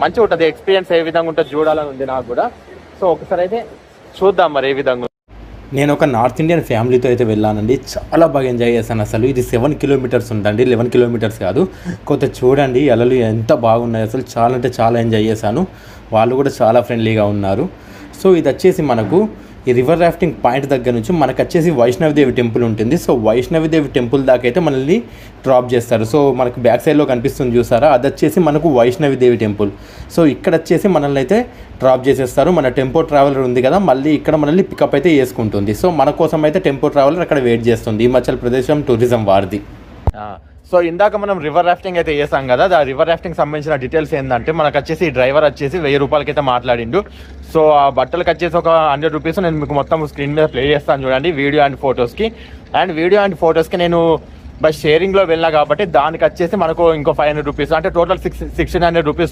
మంచిగా ఉంటుంది ఎక్స్పీరియన్స్, ఏ విధంగా ఉంటుంది చూడాలని ఉంది నాకు కూడా. సో ఒకసారి అయితే చూద్దాం మరి ఏ విధంగా. నేను ఒక నార్త్ ఇండియన్ ఫ్యామిలీతో అయితే వెళ్ళానండి, చాలా బాగా ఎంజాయ్ చేశాను. అసలు ఇది 7 కిలోమీటర్స్ ఉందండి, 11 కిలోమీటర్స్ కాదు. కొంత చూడండి అలలు ఎంత బాగున్నాయి, అసలు చాలా అంటే చాలా ఎంజాయ్ చేశాను. వాళ్ళు కూడా చాలా ఫ్రెండ్లీగా ఉన్నారు. సో ఇది వచ్చేసి మనకు ఈ రివర్ రాఫ్టింగ్ పాయింట్ దగ్గర నుంచి మనకు వచ్చేసి వైష్ణవిదేవి టెంపుల్ ఉంటుంది. సో వైష్ణవిదేవి టెంపుల్ దాకా అయితే మనల్ని డ్రాప్ చేస్తారు. సో మనకు బ్యాక్ సైడ్లో కనిపిస్తుంది చూసారా, అది వచ్చేసి మనకు వైష్ణవిదేవి టెంపుల్. సో ఇక్కడ వచ్చేసి మనల్ని అయితే డ్రాప్ చేసేస్తారు. మన టెంపో ట్రావెలర్ ఉంది కదా, మళ్ళీ ఇక్కడ మనల్ని పికప్ అయితే చేసుకుంటుంది. సో మన కోసం అయితే టెంపో ట్రావెలర్ అక్కడ వెయిట్ చేస్తుంది, హిమాచల్ ప్రదేశ్ టూరిజం వారిది. సో ఇందాక మనం రివర్ రాఫ్టింగ్ అయితే చేసాం కదా, ఆ రివర్ రాఫ్టింగ్ సంబంధించిన డీటెయిల్స్ ఏంటంటే మనకు వచ్చేసి డ్రైవర్ వచ్చేసి 1000 రూపాయలకి అయితే మాట్లాడిండు. సో ఆ బట్టలకు వచ్చేసి ఒక 100 రూపీస్ నేను మీకు మొత్తం స్క్రీన్ మీద ప్లే చేస్తాను చూడండి, వీడియో అండ్ ఫొటోస్కి. నేను బస్ షేరింగ్లో వెళ్ళినా కాబట్టి దానికి వచ్చేసి మనకు ఇంకో 500 రూపీస్, అంటే టోటల్ 1600 రూపీస్